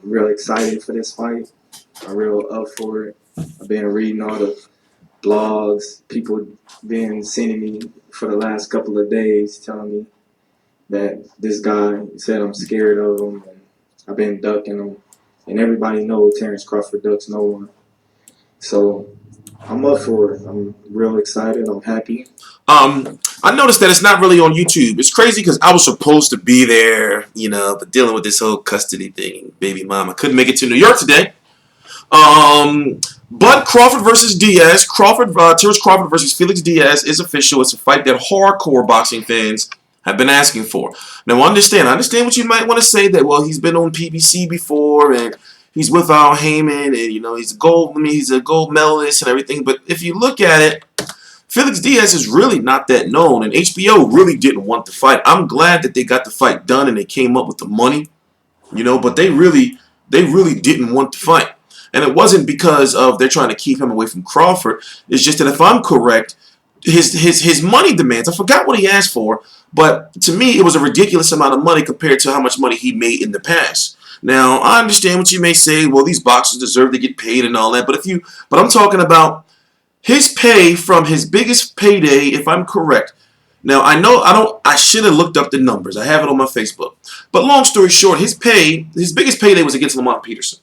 real excited for this fight. I'm real up for it. I've been reading all the blogs. People been sending me for the last couple of days telling me that this guy said I'm scared of him, and I've been ducking him. And everybody knows Terence Crawford ducks no one. So I'm up for it. I'm real excited. I'm happy. I noticed that it's not really on YouTube. It's crazy because I was supposed to be there, you know, but dealing with this whole custody thing, baby mom. I couldn't make it to New York today. But Crawford versus Diaz, Terence Crawford versus Felix Diaz is official. It's a fight that hardcore boxing fans have been asking for. Now, I understand what you might want to say that, well, he's been on PBC before and he's with Al Heyman and, you know, he's a gold medalist and everything. But if you look at it, Felix Diaz is really not that known, and HBO really didn't want the fight. I'm glad that they got the fight done and they came up with the money, you know, but they really didn't want the fight. And it wasn't because of they're trying to keep him away from Crawford. It's just that if I'm correct, his money demands, I forgot what he asked for, but to me it was a ridiculous amount of money compared to how much money he made in the past. Now, I understand what you may say, well, these boxers deserve to get paid and all that, but I'm talking about his pay from his biggest payday, if I'm correct. Now, I should have looked up the numbers. I have it on my Facebook. But long story short, his biggest payday was against Lamont Peterson.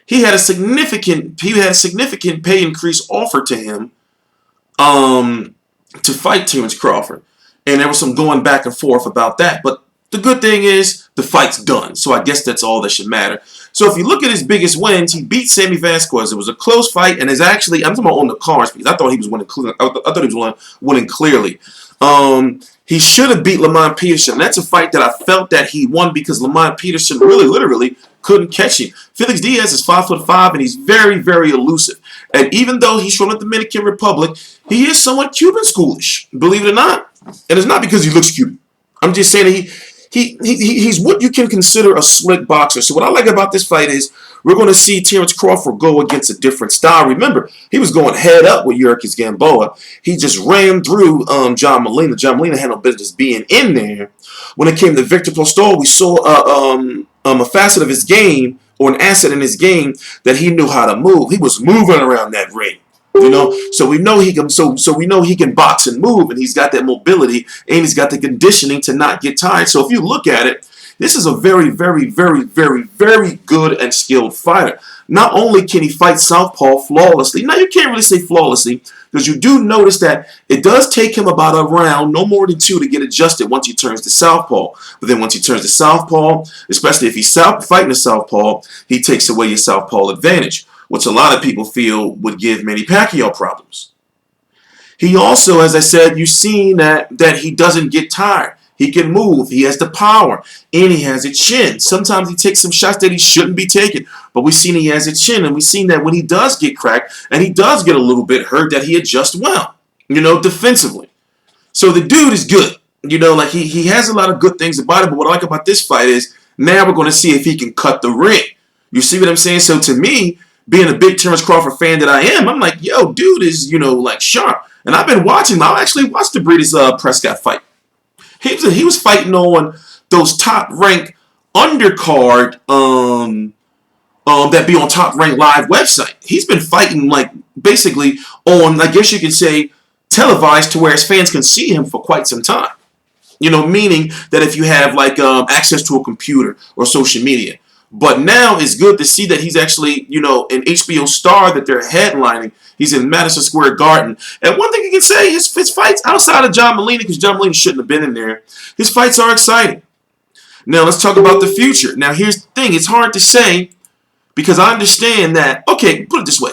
He had a significant pay increase offered to him to fight Terence Crawford. And there was some going back and forth about that. But the good thing is the fight's done. So I guess that's all that should matter. So if you look at his biggest wins, he beat Sammy Vasquez. It was a close fight, and I'm talking about on the cards because I thought he was winning. I thought he was winning clearly. He should have beat Lamont Peterson. That's a fight that I felt that he won because Lamont Peterson really, literally couldn't catch him. Felix Diaz is 5'5", and he's very, very elusive. And even though he's from the Dominican Republic, he is somewhat Cuban schoolish, believe it or not. And it's not because he looks Cuban. I'm just saying that he's what you can consider a slick boxer. So what I like about this fight is we're going to see Terence Crawford go against a different style. Remember, he was going head up with Yurkis Gamboa. He just ran through John Molina. John Molina had no business being in there. When it came to Victor Postol, we saw a facet of his game, or an asset in his game, that he knew how to move. He was moving around that ring. You know, so we know he can. So we know he can box and move, and he's got that mobility, and he's got the conditioning to not get tired. So if you look at it, this is a very, very, very, very, very good and skilled fighter. Not only can he fight southpaw flawlessly. Now you can't really say flawlessly because you do notice that it does take him about a round, no more than 2, to get adjusted once he turns to southpaw. But then once he turns to southpaw, especially if he's fighting a southpaw, he takes away your southpaw advantage, which a lot of people feel would give Manny Pacquiao problems. He also, as I said, you've seen that he doesn't get tired. He can move. He has the power. And he has a chin. Sometimes he takes some shots that he shouldn't be taking. But we've seen he has a chin. And we've seen that when he does get cracked and he does get a little bit hurt, that he adjusts well, you know, defensively. So the dude is good. You know, like he has a lot of good things about it. But what I like about this fight is now we're going to see if he can cut the ring. You see what I'm saying? So to me, being a big Terence Crawford fan that I am, I'm like, yo, dude is, you know, like sharp. And I've been watching him. I actually watched the Breeders' Prescott fight. He was fighting on those top-ranked undercard that be on Top Rank Live website. He's been fighting, like, basically on, I guess you could say, televised to where his fans can see him for quite some time. You know, meaning that if you have, like, access to a computer or social media. But now it's good to see that he's actually, you know, an HBO star that they're headlining. He's in Madison Square Garden. And one thing you can say, his fights outside of John Molina, because John Molina shouldn't have been in there, his fights are exciting. Now, let's talk about the future. Now, here's the thing. It's hard to say because I understand that, okay, put it this way.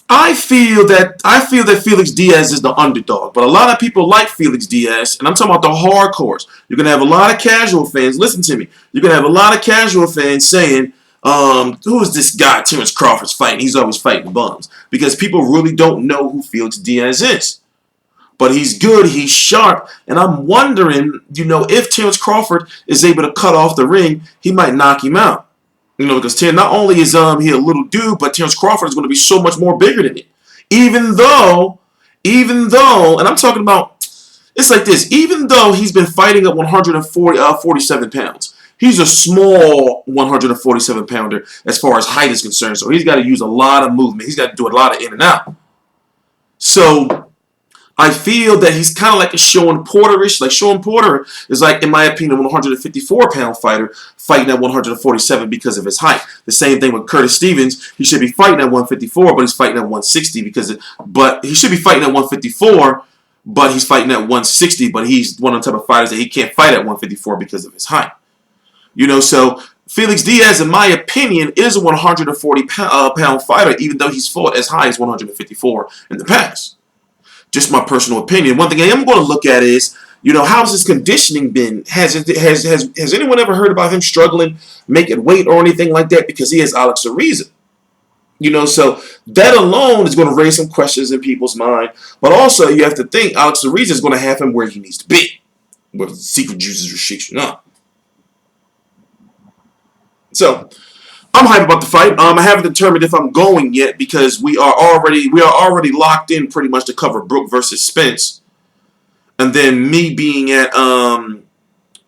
I feel that Felix Diaz is the underdog, but a lot of people like Felix Diaz, and I'm talking about the hardcores. You're going to have a lot of casual fans. Listen to me. You're going to have a lot of casual fans saying, who is this guy Terence Crawford's fighting? He's always fighting bums. Because people really don't know who Felix Diaz is. But he's good, he's sharp, and I'm wondering, you know, if Terence Crawford is able to cut off the ring, he might knock him out. You know, because not only is he a little dude, but Terence Crawford is going to be so much more bigger than him. Even though, and I'm talking about, it's like this, even though he's been fighting at 147 pounds, He's a small 147 pounder as far as height is concerned. So he's got to use a lot of movement. He's got to do a lot of in and out. So I feel that he's kind of like a Sean Porter-ish. Like Sean Porter is like, in my opinion, a 154-pound fighter fighting at 147 because of his height. The same thing with Curtis Stevens. He should be fighting at 154, but he's fighting at 160 but he should be fighting at 154, but he's fighting at 160. But he's one of the type of fighters that he can't fight at 154 because of his height. You know, so Felix Diaz, in my opinion, is a 140-pound fighter, even though he's fought as high as 154 in the past. Just my personal opinion. One thing I am going to look at is, you know, how's his conditioning been? Has anyone ever heard about him struggling, making weight or anything like that? Because he has Alex Ariza. You know, so that alone is going to raise some questions in people's mind. But also, you have to think Alex Ariza is going to have him where he needs to be, where the secret juices restriction up. So I'm hyped about the fight. I haven't determined if I'm going yet because we are already locked in pretty much to cover Brook versus Spence, and then me being at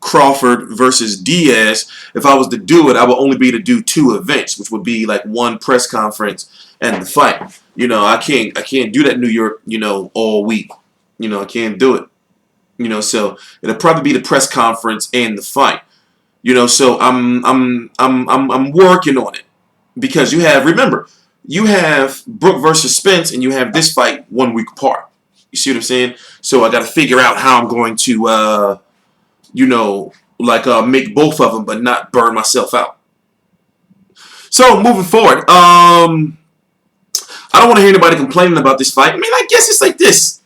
Crawford versus Diaz. If I was to do it, I would only be to do 2 events, which would be like 1 press conference and the fight. You know, I can't do that in New York, you know, all week. You know, I can't do it. You know, so it'll probably be the press conference and the fight. You know, so I'm working on it because remember, you have Brook versus Spence and you have this fight 1 week apart. You see what I'm saying? So I got to figure out how I'm going to, you know, like make both of them, but not burn myself out. So moving forward, I don't want to hear anybody complaining about this fight. I mean, I guess it's like this.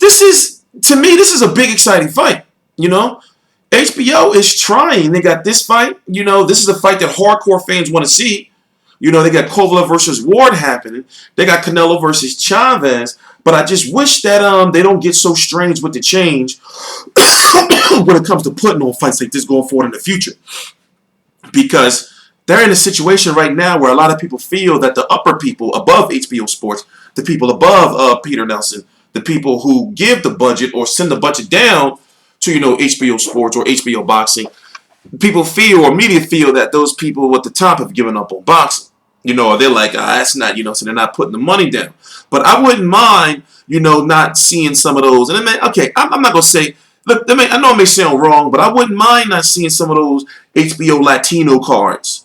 To me, this is a big, exciting fight. You know. HBO is trying. They got this fight. You know, this is a fight that hardcore fans want to see. You know, they got Kovalev versus Ward happening. They got Canelo versus Chavez. But I just wish that they don't get so strange with the change when it comes to putting on fights like this going forward in the future. Because they're in a situation right now where a lot of people feel that the upper people above HBO Sports, the people above Peter Nelson, the people who give the budget or send the budget down to, you know, HBO Sports or HBO Boxing, people feel, or media feel, that those people at the top have given up on boxing. You know, or they're like, that's not, you know, so they're not putting the money down. But I wouldn't mind, you know, not seeing some of those. And I mean, okay, I'm not going to say, look, I know it may sound wrong, but I wouldn't mind not seeing some of those HBO Latino cards.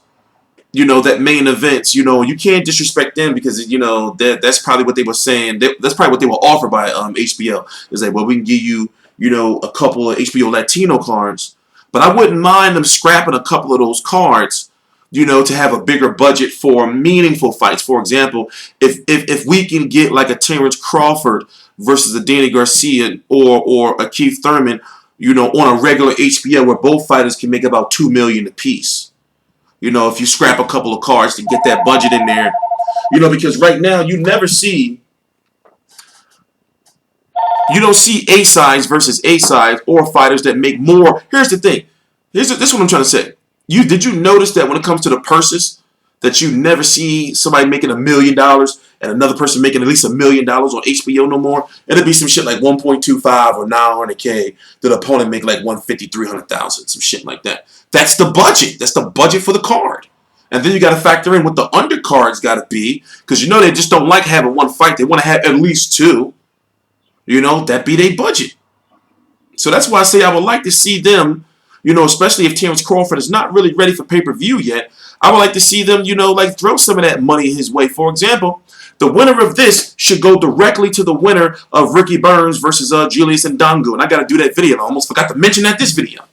You know, that main events, you know, you can't disrespect them because, you know, that's probably what they were saying. That's probably what they were offered by HBO. Is like, well, we can give you, you know, a couple of HBO Latino cards. But I wouldn't mind them scrapping a couple of those cards, you know, to have a bigger budget for meaningful fights. For example, if we can get like a Terence Crawford versus a Danny Garcia or a Keith Thurman, you know, on a regular HBO where both fighters can make about $2 million apiece. You know, if you scrap a couple of cards to get that budget in there. You know, because right now you never see... You don't see A-sides versus A-sides or fighters that make more. Here's the thing. This is what I'm trying to say. Did you notice that when it comes to the purses, that you never see somebody making $1 million and another person making at least $1 million on HBO no more? It'll be some shit like 1.25 or 900K. The opponent make like 150, 300,000, some shit like that. That's the budget. That's the budget for the card. And then you got to factor in what the undercards got to be, because you know they just don't like having one fight. They want to have at least 2. You know, that be their budget. So that's why I say I would like to see them, you know, especially if Terence Crawford is not really ready for pay-per-view yet. I would like to see them, you know, like throw some of that money his way. For example, the winner of this should go directly to the winner of Ricky Burns versus Julius Ndangu. And I got to do that video. I almost forgot to mention that this video.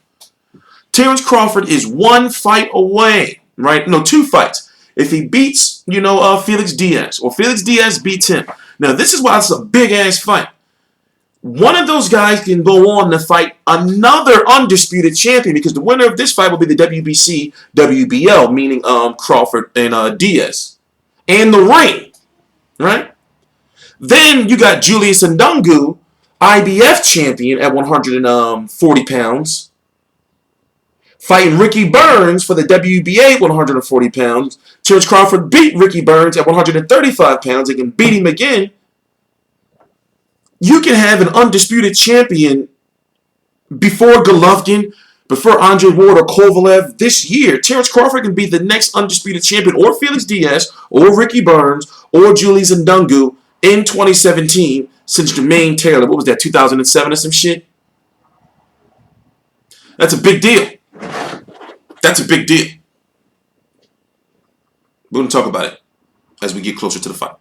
Terence Crawford is 1 fight away, right? No, 2 fights. If he beats, you know, Felix Diaz, or Felix Diaz beats him. Now, this is why it's a big-ass fight. One of those guys can go on to fight another undisputed champion, because the winner of this fight will be the WBC WBL, meaning Crawford and Diaz. And the reign, right? Then you got Julius Ndangu, IBF champion at 140 pounds, fighting Ricky Burns for the WBA 140 pounds. Terence Crawford beat Ricky Burns at 135 pounds. They can beat him again. You can have an undisputed champion before Golovkin, prefer Andre Ward or Kovalev this year. Terence Crawford can be the next undisputed champion, or Felix Diaz, or Ricky Burns, or Julius Ndungu in 2017 since Jermaine Taylor. What was that, 2007 or some shit? That's a big deal. That's a big deal. We're going to talk about it as we get closer to the fight.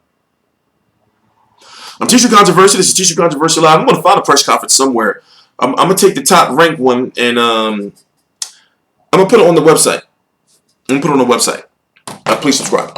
I'm T-Street Controversy. This is T-Street Controversy Live. I'm going to find a press conference somewhere. I'm going to take the top ranked one and I'm going to put it on the website. Please subscribe.